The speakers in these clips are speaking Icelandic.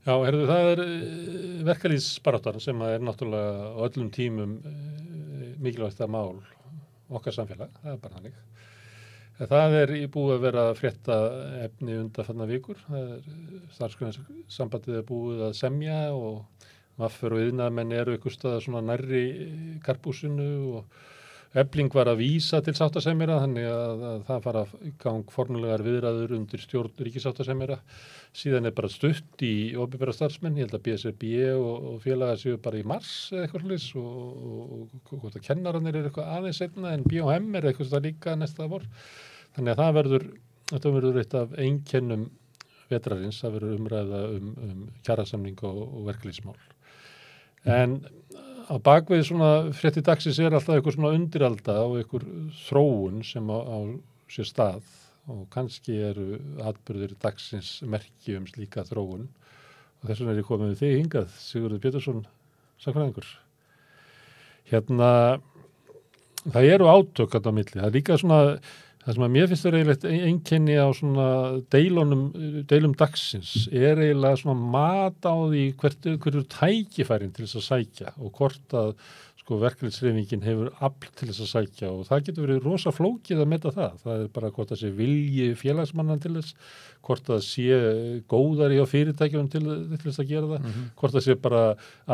Já, það verkalýðsbaráttan sem náttúrulega á öllum tímum mikilvægsta mál okkar samfélag, það bara þannig. Það búið að vera frétta efni undanfarnar vikur. Starfsgreinasambandið búið að semja og VFR og iðnaðarmenn einhvers staðar svona nærri karphúsinu og Efling var að vísa til sáttasemjara, þannig að það fara í gang fornulegar viðræður undir stjórn ríkissáttasemjara. Síðan bara stutt í opinbera starfsmenn, ég held að BSRB og félagar séu bara í mars eða eitthvað slis og hvort að kennararnir eitthvað aðeins seinna en BHM eitthvað það líka næsta vor. Þannig að þetta verður eitt af einkennum vetrarins, það verður umræða kjarasamning og verkalýðsmál. En á bakvið svona fréttir dagsins alltaf eitthvað svona undiralda og eitthvað þróun sem á sér stað og kannski atburðir dagsins merki slíka þróun og þess vegna ég komið við þig hingað, Sigurður Pétursson, sagnfræðingur. Það átök á milli, það líka svona það sem að mér finnst eiginlegt einkenni á svona deilum dagsins eiginlega svona mat á því hverju tækifærin til þess að sækja og hvort að verkalýðshreyfingin hefur afl til þess að sækja og það getur verið rosa flókið að meta það. Það bara hvort það sé vilji félagsmannan til þess, hvort það sé góðari á fyrirtækjum til þess að gera það, hvort það sé bara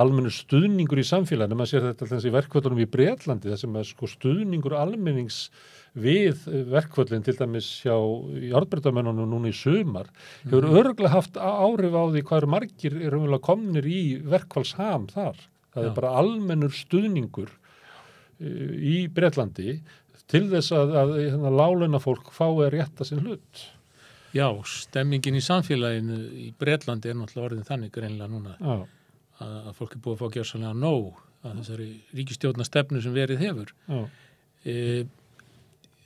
almennur stuðningur í samfélaginu. Maður sér þetta alltaf í verkföllunum í Bretlandi, það sem stuðningur almennings við verkföllin til dæmis hjá járnbrautamönnunum núna í sumar hefur örugglega haft áhrif á því hvað margir komnir í verkfallsham þar. Það bara almennur stuðningur í Bretlandi til þess að láglaunafólk fái að rétta sinn hlut. Já, stemmingin í samfélaginu í Bretlandi náttúrulega orðin þannig greinilega núna að fólk búið að fá gjörsamlega nóg að þessari ríkisstjórnarstefnu sem verið hefur.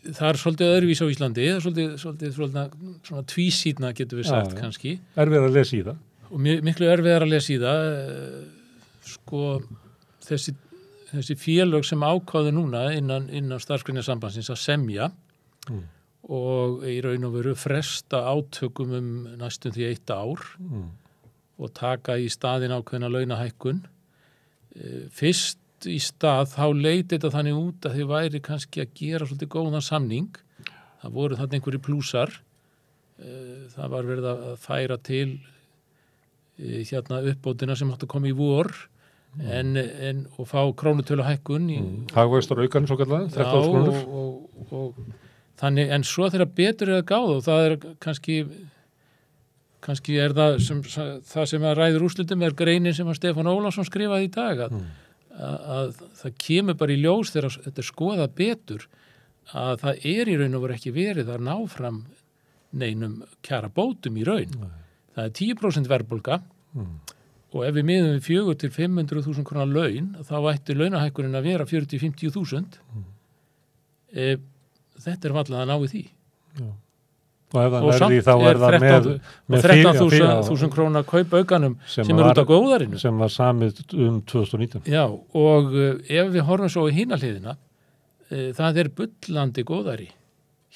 Það svolítið öðruvís á Íslandi, það svolítið svona tvísýtna getur við sagt kannski. Erfiðar að lesa í það. Og miklu erfiðar að lesa í það. Þessi félög sem ákváðu núna innan starfsgreinasambandsins að semja og í raun og veru fresta átökum næstum því 1 ár og taka í staðinn ákveðna launahækkun. Fyrst í stað þá leit þetta þannig út að þau væri kannski að gera svolítið góðan samning. Það voru þarna einhverjir plúsar. Það var verið að færa til uppbótina sem átti að koma í vor og fá krónutöluhækkun hagvöxtur aukan svo kallar 13.000 krónur og þannig, en svo þegar betur að gáða og það kannski það sem að ræður úrslitum greinin sem að Stefán Ólafsson skrifaði í dag að það kemur bara í ljós þegar þetta skoðað betur að það í raun og veru ekki verið að ná fram neinum kjarabótum í raun. Það 10% verðbólga og ef við miðum við 400 til 500.000 krónar laun, þá ætti launahækkunin að vera 40-50.000. Þetta varla að ná í því. Já. Og ef það verði þá það með 13.000 krónar kaupaukanum sem út á góðarinu. Sem var samið 2019. Já, og ef við horfum svo í hina hliðina, það bullandi góðari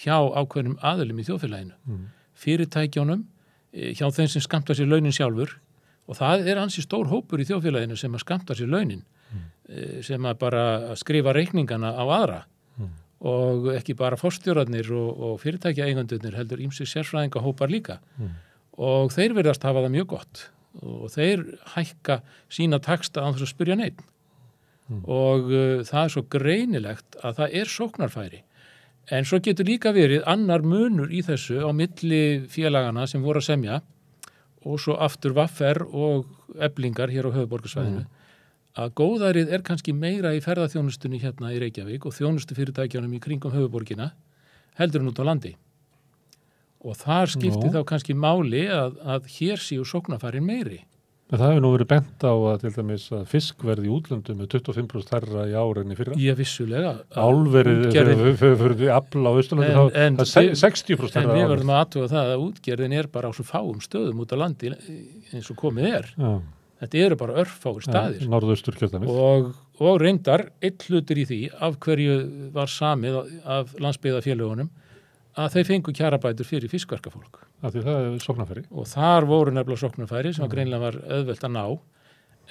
hjá ákveðnum aðilum í þjóðfélaginu. Fyrirtækjunum, hjá þeim sem skammtar sér launin sjálfur og það ansi stór hópur í þjóðfélaginu sem að skammtar sér launin sem að bara skrifa reikningana á aðra og ekki bara forstjórarnir og fyrirtækjaeigendurnir heldur ýmsir sérfræðingahópar líka og þeir virðast hafa það mjög gott og þeir hækka sína taxta án þess að spyrja neinn og það svo greinilegt að það sóknarfæri. En svo getur líka verið annar munur í þessu á milli félagana sem voru að semja og svo aftur VFR og Eflingar hér á höfuðborgarsvæðinu að góðærið kannski meira í ferðaþjónustunni hérna í Reykjavík og þjónustufyrirtækjunum í kringum höfuðborgina heldur en út á landi. Og þar skipti þá kannski máli að hér séu sóknarfærin meiri. En það hefur nú verið bent á að til dæmis að fiskverð í útlöndum 25% hærra í ár en í fyrra. Já, vissulega. Álverið fyrir afla á Austurlandi þá 60% hærra. En við verðum að athuga það að útgerðin bara á svo fáum stöðum út á landi eins og komið Já. Þetta bara örfáir staðir. Norðausturkjördæmis. Og reyndar, einn hlutur í því af hverju var samið af landsbyggðafélögunum að þeir fengu kjarabætur fyrir fiskverkafólk. Af því það sóknarfæri. Og þar voru nefnilega sóknarfæri sem greinilega var auðvelt að ná.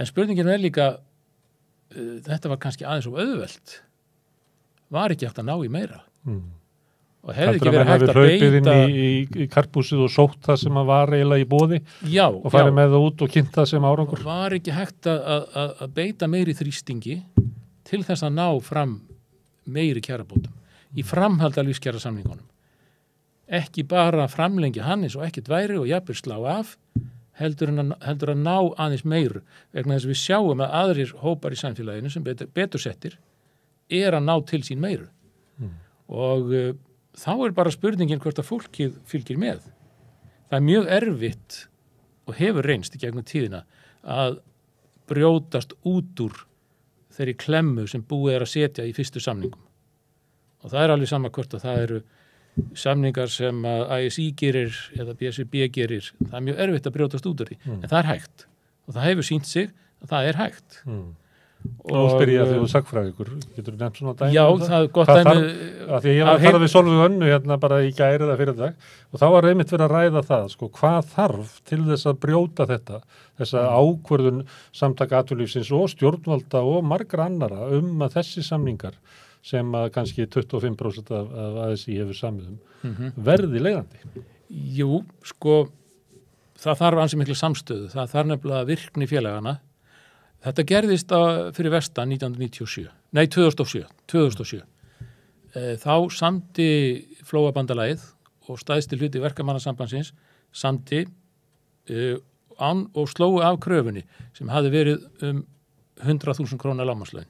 En spurningin er líka, þetta var kannski aðeins og auðvelt, var ekki hægt að ná í meira. Og hefði ekki verið hægt að beita í karpúsið og sótt það sem var eiginlega í boði og farið með það út og kynnt það sem árangur. Var ekki hægt að beita meiri þrýstingi til þess að ná fram meiri kjarabótum í framhald af lífskjarasamningunum. Ekki bara framlengja hann eins og ekkert væri og jafnvel slá af, heldur að ná aðeins meiru, vegna þess að við sjáum að aðrir hópar í samfélaginu sem betur settir að ná til sín meiru. Og þá er bara spurningin hvort að fólkið fylgir með. Það er mjög erfitt og hefur reynst í gegnum tíðina að brjótast út úr þeirri klemmu sem búið að setja í fyrstu samningum. Og það er alveg sama hvort að það eru samningar sem að ASÍ gerir eða BSRB gerir. Það er mjög erfitt að brjótast út úr því. En það er hægt. Og það hefur sýnt sig að það er hægt. Og spyr ég að þau sagfræðingur, getur þú nefnt svona dæmi? Já, það er gott dæmi. Af því ég var að tala við Sólveig Önnu hérna bara í gær eða fyrir dag og þá var einmitt verið að ræða það, sko, hvað þarf til þess að brjóta þetta, þessa ákvörðun samtaka atvinnulífsins og stjórnvalda og margra annara að þessi samningar sem að kannski 25% af ASÍ hefur samið verði leiðandi. Jú, sko, það þarf ansi miklu samstöðu, það þarf nefnilega virkni félagana. Þetta gerðist fyrir vestan 2007. Þá samdi Flóabandalagið og stæðsti hluti verkamannasambandsins samdi og slógu af kröfunni sem hafði verið 100.000 króna lágmarkslaun.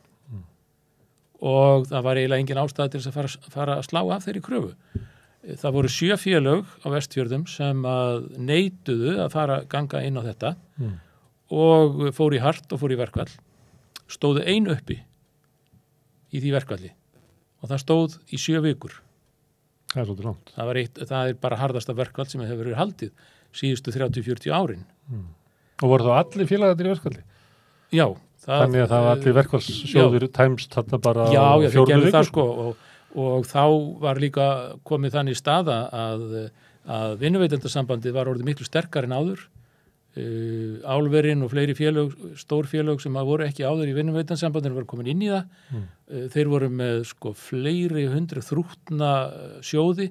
Og það var eiginlega engin ástæða til þess að fara að slá af þeirri kröfu. Það voru 7 félög á Vestfjörðum sem að neituðu að ganga inn á þetta og fór í hart og fór í verkfall. Stóðu ein uppi í því verkfalli og það stóð í 7 vikur. Það er svolítið langt. Það er bara harðasta verkfall sem hefur verið haldið síðustu 30-40 árin. Og voru þá allir félagarnir í verkfalli? Já. Þannig að það var allir verkfallssjóðir tæmst þarna bara já, 4 vikur? Það sko og þá var líka komið þannig staða að vinnuveitendasambandið var orðið miklu sterkar en áður. Álverin og fleiri félög, stór félög sem voru ekki áður í vinnuveitendasambandinu voru komin inn í það. Þeir voru með sko fleiri 100 þrútna sjóði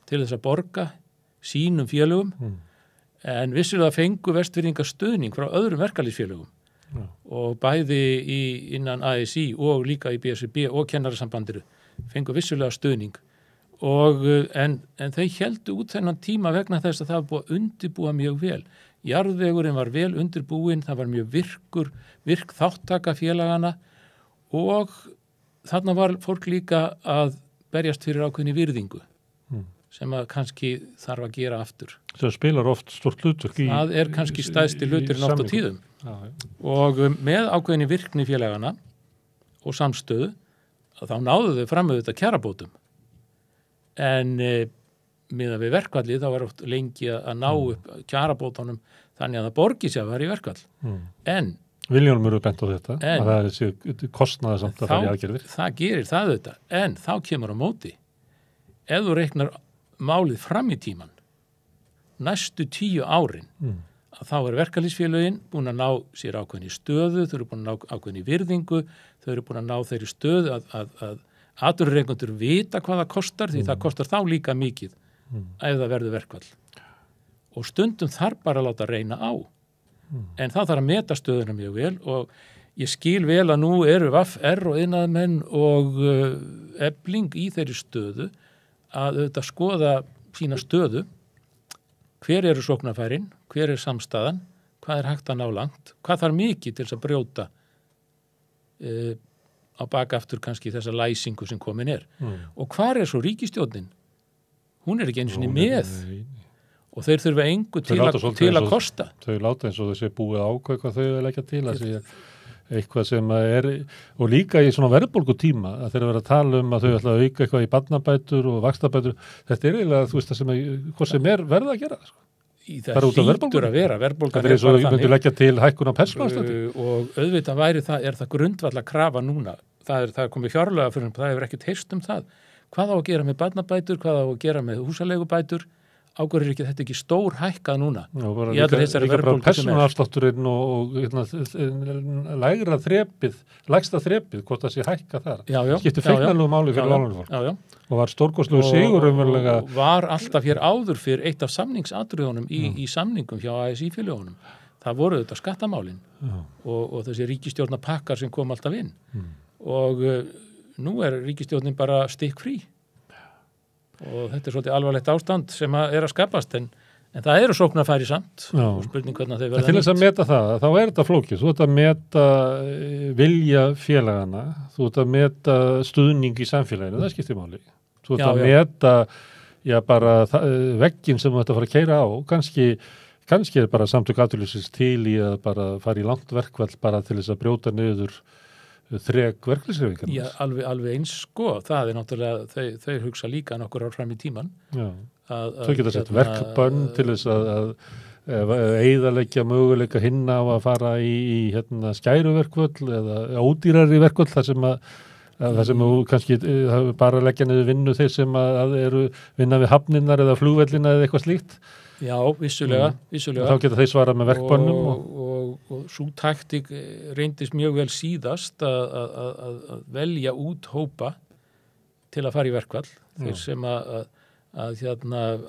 til þess að borga sínum félögum en vissulega fengu Vestfirðingar stuðning frá öðrum verkalýðsfélögum. Og bæði innan ASÍ og líka í BSRB og kennarasambandinu fengu vissulega stuðning en þeir héldu út þennan tíma vegna þess að það var búið að undirbúa mjög vel. Jarðvegurinn var vel undirbúinn, það var mjög virk þáttaka félagana og þarna var fólk líka að berjast fyrir ákveðni virðingu sem að kannski þarf að gera aftur. Það spilar oft stórt hlutverk í það er kannski stæðsti hluturinn oft á tíðum. Og með ákveðni virkni félagana og samstöðu þá náðu þau fram með þetta kjarabótum en miðað við verkfallið þá var oft lengi að ná upp kjarabótunum þannig að það borgi sér að vera í verkfall en Viljónum eru bent á þetta að það er þessi kostnaði samt að það er aðgerðir. Það gerir það þetta en þá kemur á móti ef þú reiknar málið fram í tíman næstu 10 árin að þá er verkalýðsfélögin búin að ná sér ákveðni stöðu, þau eru búin að ná ákveðni virðingu, þau eru búin að ná þeirri stöðu að atvinnurekendur vita hvað það kostar því það kostar þá líka mikið ef það verður verkfall. Og stundum þarf bara að láta reyna á. En það þarf að meta stöðuna mjög vel og ég skil vel að nú eru VFR og iðnaðarmenn og Efling í þeirri stöðu að auðvitað skoða sína stöðu, hver eru sóknarfærin, hver er samstaðan, hvað er hægt að ná langt, hvað þarf mikið til þess að brjóta á bakaftur kannski þessa læsingu sem komin er. Og hvar er svo ríkisstjórnin? Hún er ekki einu sinni með og þeir þurfa engu til að kosta. Þau láta eins og þau sé búið ákveð hvað þau leggja til að sé eitthvað sem er, og líka í svona verðbólgutíma að þeir vera að tala að þau ætla að auka eitthvað í barnabætur og vaxtabætur, þetta er eiginlega þú veist það hvað sem er verða að gera sko. Það hlýtur að vera verðbólgan er bara þannig. Myndu leggja til hækkun á persónuafslætti og auðvitað væri það, er það grundvalla krafa núna, það er komið fjárlega fyrir það hefur ekkert heyrst það, hvað á að gera með barnabætur, hvað á að gera með húsaleigubætur, ákveður ekki þetta ekki stór hækkað núna. Já, bara Í allri þessari líka bara verðbólgu sem er. persónuafslátturinn og lægra þrepið, lægsta þrepið, hvort það sé hækka þar. Já. Skiptir feiknarlegu máli fyrir lánafólk. Já. Og var stórkostlegu sigur umverulega. Og var alltaf hér áður fyrir eitt af samningsatriðunum í samningum hjá ASÍ-félögunum. Það voru þetta skattamálin og þessi ríkisstjórnapakkar sem kom alltaf inn. Og nú ríkisstjórnin bara stikkfrí. Og þetta svolítið alvarlegt ástand sem að skapast, en það eru sóknarfæri samt og spurning hvernig þau verða til þess að meta það, þá þetta flókið. Þú ert að meta vilja félagana, þú ert að meta stuðning í samfélaginu, það skiptir máli. Þú ert að meta bara vegginn sem þú ert að fara að keyra á, kannski bara samtök atvinnulífsins til í að bara fara í langt verkfall bara til þess að brjóta niður þrek verkefnishreyfingarnar. Já, alveg eins sko, það náttúrulega, þau hugsa líka nokkur ár fram í tíman. Já, þau geta sett verkbönn til þess að eyðileggja möguleika hinna á að fara í skæruverkvöll eða ódýrari verkvöll þar sem þú kannski bara leggja niður vinnu þeir sem að eru vinna við hafninnar eða flugvellina eða eitthvað slíkt. Já, vissulega. Þá geta þeir svarað með verkbönnum. Og svo taktík reyndist mjög vel síðast að velja út hópa til að fara í verkfall. Þeir sem að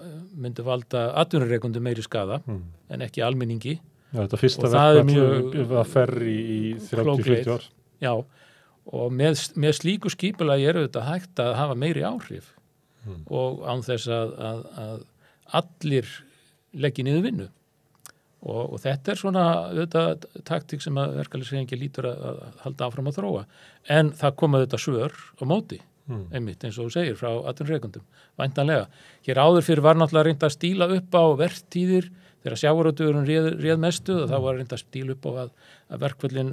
myndu valda atvinnurekendum meiri skaða en ekki almenningi. Já, þetta fyrsta verkfall var ferri í 30-40 ár. Já, og með slíku skipulagi þetta hægt að hafa meiri áhrif og án þess að allir leggja niður vinnu og þetta svona taktík sem að verkalýðshreyfingin lítur að halda áfram að þróa, en það koma þetta svör á móti, einmitt eins og þú segir frá atvinnurekendum, væntanlega. Hér áður fyrir var náttúrulega reynt að stíla upp á vertíðir þegar sjávarútvegurinn réð mestu og það var reynt að stíla upp á að verkföllin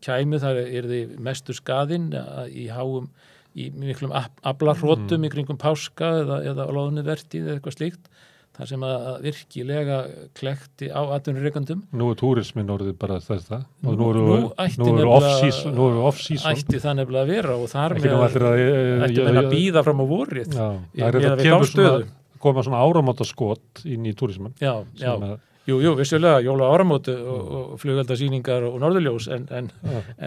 kæmi, þar yrði mestur skaðinn í miklum aflarhrotum í kringum páska eða loðnu vertíð eða eitthvað slíkt. Það sem að virkilega klekti á atvinnurekendum. Nú túrisminn orðið bara þetta. Og nú eru off-season. Ætti það nefnilega að vera og þar með ætti að bíða fram á vorið. Já, það koma svona áramótaskot inn í túrismann. Já. Jú, vissulega, jóla áramótu og flugeldasýningar og norðurljós, en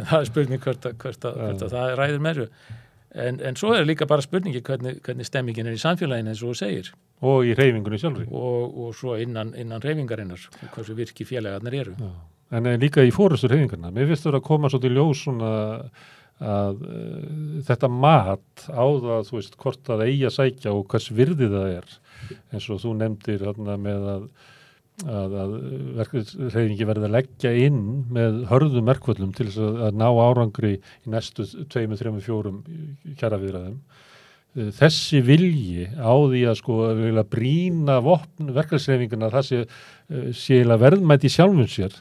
það spurning hvert að það ræður meira. En svo líka bara spurningi hvernig stemmingin í samfélaginu eins og þú segir. Og í hreyfingunni sjálfri. Og svo innan hreyfingarinnar, hversu virki félagarnir eru. Já. En líka í fórustur hreyfingarna. Mér finnst það að koma svo til ljós svona að þetta mat á það, þú veist, hvort að eigi að sækja og hvers virði það er. Eins og þú nefndir þarna með að verkefnishreyfingi verði að leggja inn með hörðum verkföllum til þess að ná árangri í næstu 2, 3, 4 kjaraviðræðum. Þessi vilji á því að brýna vopn verkefnishreyfinguna, það sé verðmæti í sjálfum sér,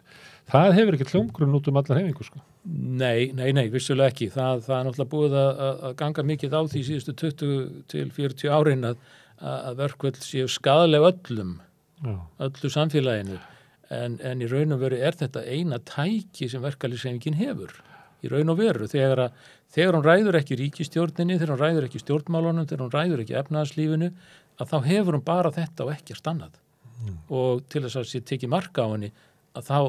það hefur ekki hljómgrunn út allar hreyfingu sko. Nei, vissulega ekki. Það er náttúrulega búið að ganga mikið á því síðustu 20 til 40 árin að verkföll séu skaðleg öllu samfélaginu, en í raun og veru þetta eina tæki sem verkalýðshreyfingin hefur í raun og veru, þegar hún ræður ekki ríkisstjórninni, þegar hún ræður ekki stjórnmálunum, þegar hún ræður ekki efnahagslífinu, að þá hefur hún bara þetta og ekkert annað. Og til þess að sé tekið marka á henni, að þá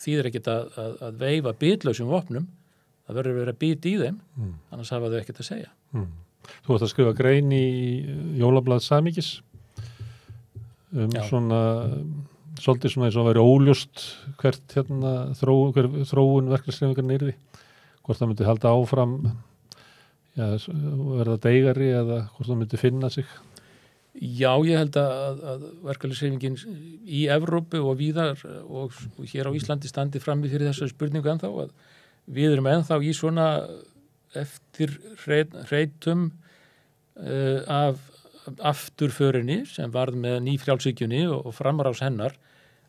þýðir ekkert að veifa bitlausum vopnum, það verður verið að bíta í þeim, annars hafa þau ekkert að segja. Þú ætti að skrifa grein í Jólablað Samíkis svolítið svona eins og væri óljóst hvert þróun verkefnishreyfingarnar yrði, hvort það myndi halda áfram verða deigari eða hvort það myndi finna sig. Já, ég held að verkefnishreyfingin í Evrópu og víðar og hér á Íslandi standi frammi fyrir þessari spurningu ennþá, að við erum ennþá í svona eftirreitum af afturförinni sem varð með nýfrjálshyggjunni og framrás hennar.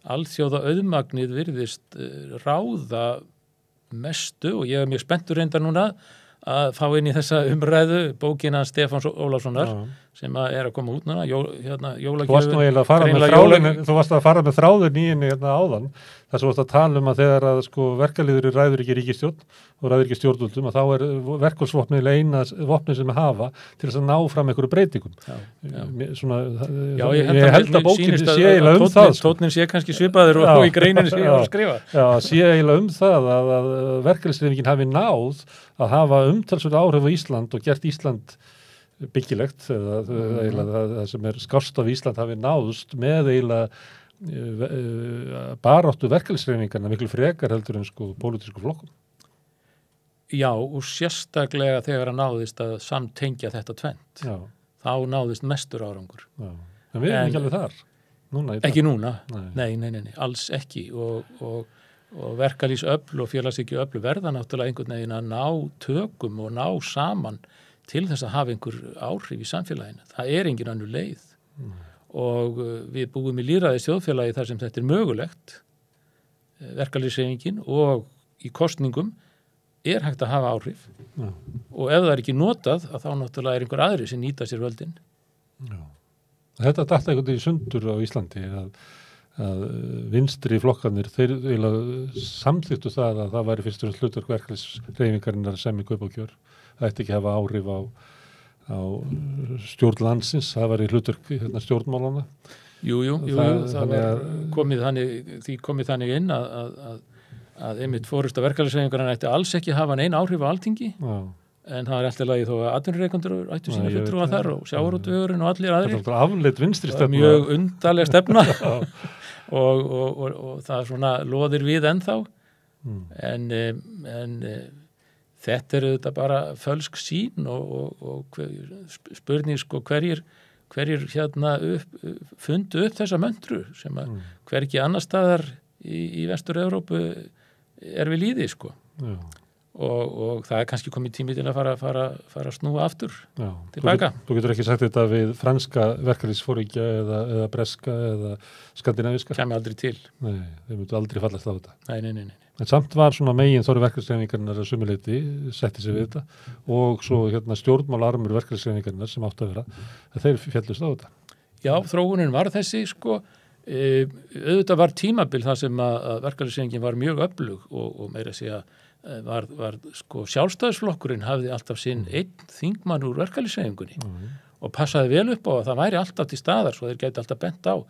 Alþjóða auðmagnið virðist ráða mestu og ég mjög spenntur reyndar núna að fá inn í þessa umræðu bókina Stefáns Ólafssonar sem að koma út núna, jólagjöfin. Þú varst nú eiginlega að fara með þráðin, þú varst að fara með þráðin í henni áðan, þar sem varst að tala um að þegar að verkalýður ræður ekki ríkisstjórn og ræður ekki stjórnvöldum, að þá verkfallsvopnið eina vopnið sem hafa til þess að ná fram einhverju breytingum. Ég held að bókin sé eiginlega það. Tónnin sé kannski svipaður og í greininu sé að skrifa. Já, sé eiginlega það að verkalýðshreyfingin hafi náð að hafa umtalsverð áhrif á Ísland og gert Ísland byggilegt, eða það sem skást af Ísland hafi náðst með eiginlega baráttu verkalýðshreyfingarna miklu frekar heldur en pólitísku flokkum. Já, og sérstaklega þegar að náðist að samtengja þetta tvennt. Já. Þá náðist mestur árangur. Já. En við erum ekki alveg þar. Ekki núna. Nei, alls ekki. Og verkalýðsöfl og félagshyggjuöfl verða náttúrulega einhvern veginn að ná tökum og ná saman til þess að hafa einhver áhrif í samfélaginu. Það engin önnur leið. Og við búum í lýðræðis þjóðfélagi þar sem þetta mögulegt, verkalýðshreyfingin, og í kosningum hægt að hafa áhrif. Já. Og ef það ekki notað, þá náttúrulega einhver aðri sem nýta sér völdin. Já. Þetta datt einhvern veginn í sundur á Íslandi að vinstri flokkarnir, þeir samþyktu það að það væri fyrst og hlutverk verkalýðshreyfingarinnar sem kaup og kjör. Það ætti ekki að hafa áhrif á stjórn landsins, það var í hlutverk stjórnmálana. Jú, það var komið þannig inn að einmitt forysta verkalýðshreyfingarinnar ætti alls ekki að hafa nein áhrif á Alþingi, en það alltaf lagi þó að atvinnurekendur ættu sína fulltrúa þar og sjávarútvegurinn og allir aðrir. Það er afleitt vinstri stefna. Mjög undarleg stefna og það svona loðir við ennþá, en þetta auðvitað bara fölsk sín og spurning hverjir fundu upp þessa möntru sem að hvergi annar staðar í Vestur-Evrópu við lýði og það kannski komið tími til að fara að snúa aftur tilbaka. Þú getur ekki sagt þetta við franska verkalýðsforingja eða breska eða skandinavíska? Kæmi aldrei til. Nei, þeir myndu aldrei fallast á þetta. Nei. En samt var svona megin þorri verkalýðshreyfingarinnar að sumuleyti setti sig við þetta og svo stjórnmálarmur verkalýðshreyfingarinnar sem áttu að vera að þeir féllust á þetta. Já, þróunin var þessi auðvitað var tímabil þar sem að verkalýðshreyfingin var mjög öflug og meira að segja var sjálfstæðisflokkurinn hafði alltaf sinn einn þingmann úr verkalýðshreyfingunni og passaði vel upp á að það væri alltaf til staðar svo þeir gæti alltaf bent á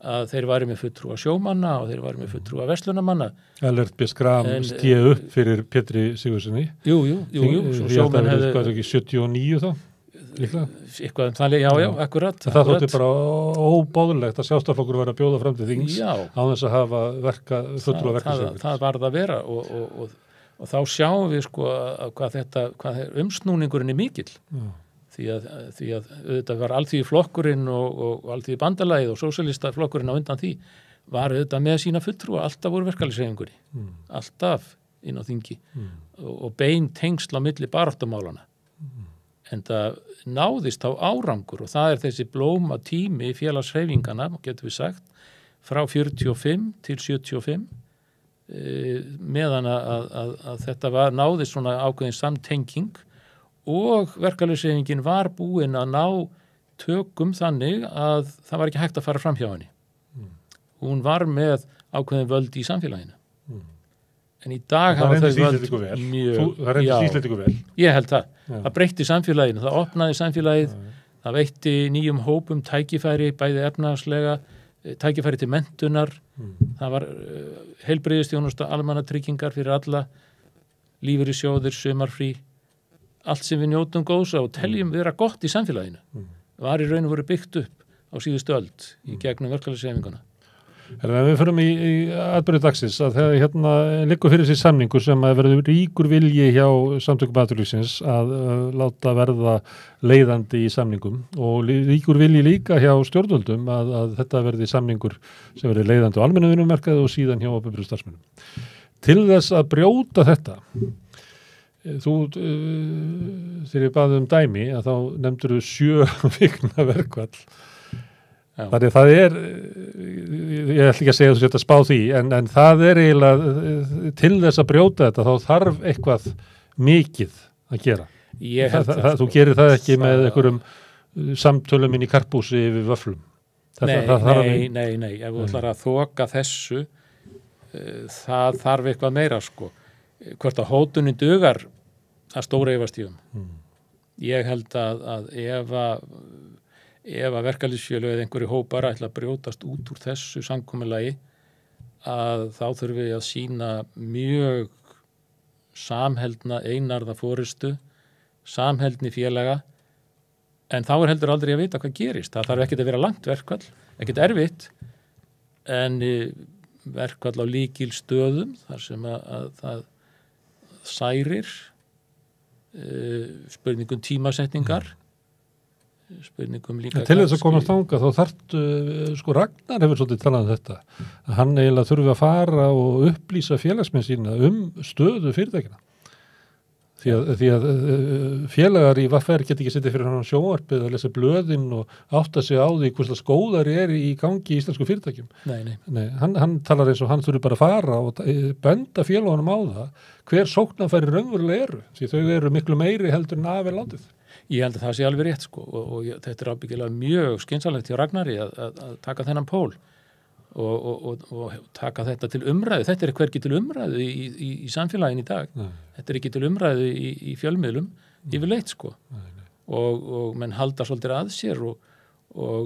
að þeir væri með fulltrúa sjómanna og þeir væri með fulltrúa verslunamanna. Ellert B. Schram stíði upp fyrir Pétri Sigurðssoni. Jú. Svo sjómenn hefði... Hvað ekki 79 þá? Líklega? Eitthvað þannig, já, akkurat. Það þótti bara óbáðulegt að sjálfstæðisflokkur væri að bjóða fram til þings á þess að hafa fulltrúa verkalýðshreyfingar. Það varð að vera og þá sjáum við hvað umsnúningurinn mikill. Já. Því að auðvitað var alþýðuflokkurinn og alþýðubandalagið og sósíalistaflokkurinn á undan því var auðvitað með sína fulltrúa, alltaf voru verkalýðshreyfingunni, alltaf inn á þingi og bein tengsl á milli baráttumálana. En það náðist á árangur og það þessi blóma tími félagshreyfingana, getur við sagt, frá 45 til 75 meðan að þetta náðist svona ákveðin samtenging og verkalýðshreyfingin var búin að ná tökum þannig að það var ekki hægt að fara fram hjá henni. Hún var með ákveðin völd í samfélaginu. En í dag hafa þau völd mjög... Það reyndi Íslendingu vel. Ég held það. Það breytti samfélaginu, það opnaði samfélagið, það veitti nýjum hópum tækifæri, bæði efnahagslega, tækifæri til menntunar, það var heilbrigðisþjónusta, almannatryggingar fyrir alla, lífeyrissjóðir, sumarfrí, allt sem við njótum góðs og teljum vera gott í samfélaginu var í raun og veru byggt upp á síðustu öld í gegnum verkalýðshreyfinguna. Við förum í atburði dagsins að þegar liggur fyrir sér samningur sem að verður ríkur vilji hjá samtökum atvinnulífsins að láta verða leiðandi í samningum og ríkur vilji líka hjá stjórnvöldum að þetta verði samningur sem verði leiðandi á almennum vinnumarkaði og síðan hjá opinberum starfsmönnum. Til þess að brjóta þetta þegar ég baði dæmi að þá nefndur 7 vikna verkfall. Þannig að það ég ætla ekki að segja að þú setja spá því, en það eiginlega til þess að brjóta þetta, þá þarf eitthvað mikið að gera. Þú gerir það ekki með einhverjum samtölum inn í karpúsi yfir vöflum. Nei, ef þú ætlar að þoka þessu, það þarf eitthvað meira, sko. Hvort að hótunin dugar, það stóra efast í Ég held að ef að verkalýðsfélög eða einhverju hópar ætla að brjótast út úr þessu samkomulagi, að þá þurfum við að sýna mjög samheldna einarða forystu, samheldni félaga, en þá heldur aldrei að vita hvað gerist. Það þarf ekkert að vera langt verkfall, ekkert erfitt, en verkfall á lykilstöðum, þar sem að það særir, spurningum tímasetningar, spurningum líka til þess að komast þangað þá þarftu, sko Ragnar hefur svolítið talað þetta, að hann eiginlega þurfi að fara og upplýsa félagsmenn sína stöðu fyrirtækina því að félagar í VFR geta ekki sittið fyrir hann á sjónvarpið að lesa blöðin og átta sig á því hvers skóðari í gangi í íslensku fyrirtækjum. Nei, hann talar eins og hann þurfi bara að fara og benda félagunum á það hver sóknarfæri raunverulega eru, því þau eru miklu meiri heldur en af landið. Ég held að það sé alveg rétt, sko, og þetta er ábyggilega mjög skynsamlegt hjá Ragnari að taka þennan pól og taka þetta til umræðu. Þetta er hvergi til umræðu í samfélagin í dag. Nei. Þetta er ekki til umræðu í fjölmiðlum yfirleitt, sko. Nei. Og menn halda svolítið að sér og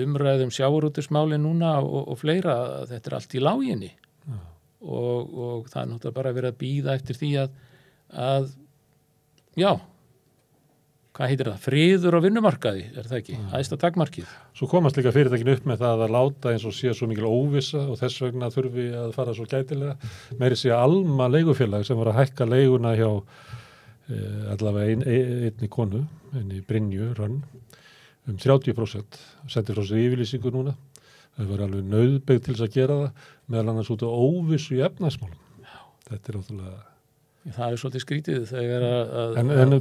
umræðum sjávarútvegsmálin núna og fleira, þetta er allt í láginni. Og það er náttúrulega bara verið að bíða eftir því að já, hvað heitir það? Friður á vinnumarkaði, er það ekki? Æðsta takmarkið. Svo komast líka fyrirtækin upp með það að láta eins og sé svo mikil óvissa og þess vegna þurfi að fara svo gætilega. Meiri sé Alma leigufélag sem var að hækka leiguna hjá allavega einni konu, einni Brynju Rönn, 30%. Sendi frá sér yfirlýsingu núna. Það var alveg nauðbegð til þess að gera það, meðal annars út á óvissu í efnahagsmálum. Þetta er ótrúlega... Það er svolítið skrítið þegar að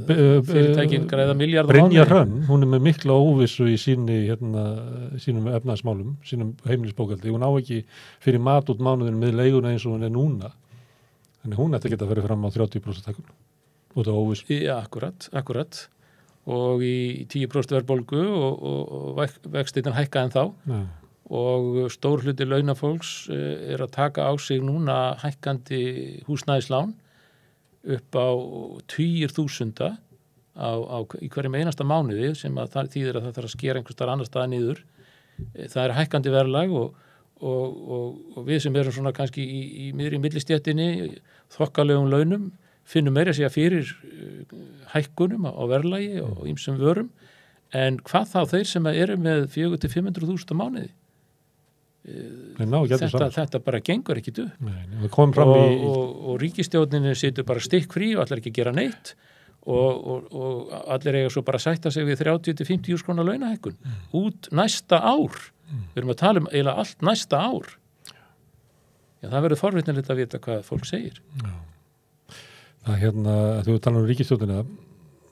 fyrirtækin græða milljarða Brynja Hrönn, hún er með mikla óvissu í sínum efnahagsmálum, sínum heimilisbókaldi. Hún á ekki fyrir mat út mánuðinu með leiguna eins og hún er núna. Þannig hún ætti að geta verið fram á 30% hækkun út á óvissu. Já, akkurat. Og í 10% verðbólgu og vextirnir hækka en þá. Ja. Og stór hluti launafólks er að taka á sig núna hækkandi húsnæðislán upp á 10.000 í hverjum einasta mánuði sem að það þýðir að það þarf að skera einhvers staðar annar staðar niður. Það er hækkandi verðlag og við sem erum svona kannski í millistéttinni, þokkalegum launum, finnum meira að segja fyrir hækkunum á verðlagi og ýmsum vörum, en hvað þá þeir sem eru með 400-500.000 á mánuði? Þetta bara gengur ekki upp. Og ríkisstjórninni situr bara stikk frí og allir ekki gera neitt og allir eiga svo bara að sætta sig við 30-50 krónar launahækkun út næsta ár. Við erum að tala eiginlega allt næsta ár. Já, það verður forvitnilegt að vita hvað fólk segir. Já. Það þú tala ríkisstjórnina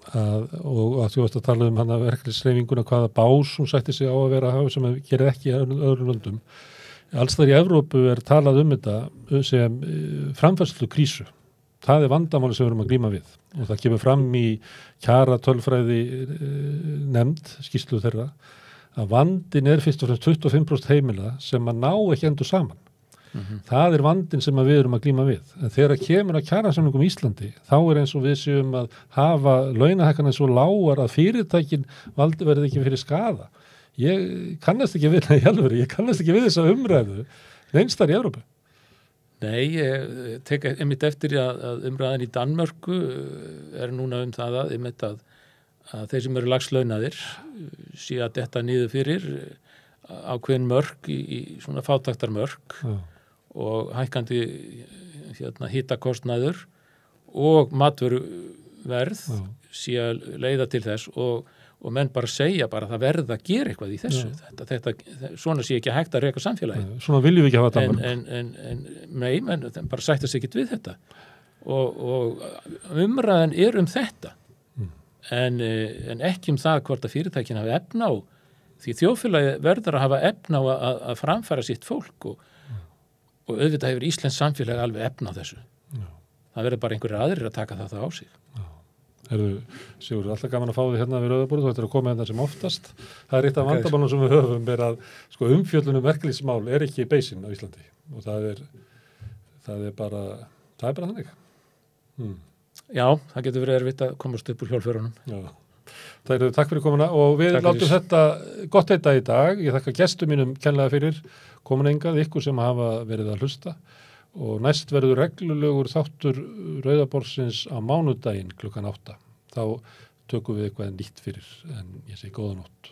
og að þú varst að tala hana verkefnisreifinguna, hvaða bás hún sætti sig á að vera sem gerir ekki í öðrum löndum. Alls þar í Evrópu er talað þetta sem framfærslu krísu. Það er vandamáli sem við erum að glíma við og það kemur fram í kjara tölfræði nefnd skýrslu þeirra að vandin er fyrst og fremst 25% heimila sem að ná ekki endur saman. Það er vandinn sem við erum að glíma við. En þegar kemur að kjarasamningum í Íslandi, þá er eins og við séum að hafa launahækkanir svo lágar að fyrirtækin verði ekki fyrir skaða. Ég kannast ekki við þessa umræðu neinstar í Evrópu. Nei, ég tek einmitt eftir að umræðan í Danmörku er núna það að þeir sem eru lagslaunaðir sé að detta niður fyrir ákveðin mörk í svona fátæktarmörk. Og hækkandi hittakostnaður og matvöruverð sé að leiða til þess og menn bara segja bara að það verða að gera eitthvað í þessu. Þetta, svona sé ekki hægt að reka samfélagið. Svona viljum við ekki hafa þetta. Nei, menn bara sætta sig ekkert við þetta. Og umræðan er þetta. En ekki það hvort að fyrirtækin hafi efna á. Því þjóðfélagið verður að hafa efna á að framfæra sitt fólk og auðvitað hefur Íslands samfélag alveg efna á þessu. Já. Það verður bara einhverjir aðrir að taka það á sig. Já. Sigur, alltaf gaman að fá því hérna við Rauðaborðið, þú ættir að koma hérna sem oftast. Það er eitt af vandamálum sem við höfum er að sko, umfjöllun verkalýðsmál er ekki beisin á Íslandi og það er bara þannig. Já, það getur verið erfitt að komast upp úr hjólförunum. Já. Það takk fyrir komuna og við látum þetta gott heita í dag. Ég þakka gestum mínum kærlega fyrir komin hingað, ykkur sem hafa verið að hlusta og næst verður reglulegur þáttur Rauðaborðsins á mánudaginn 8:00. Þá tökum við eitthvað nýtt fyrir en ég segi góða nótt.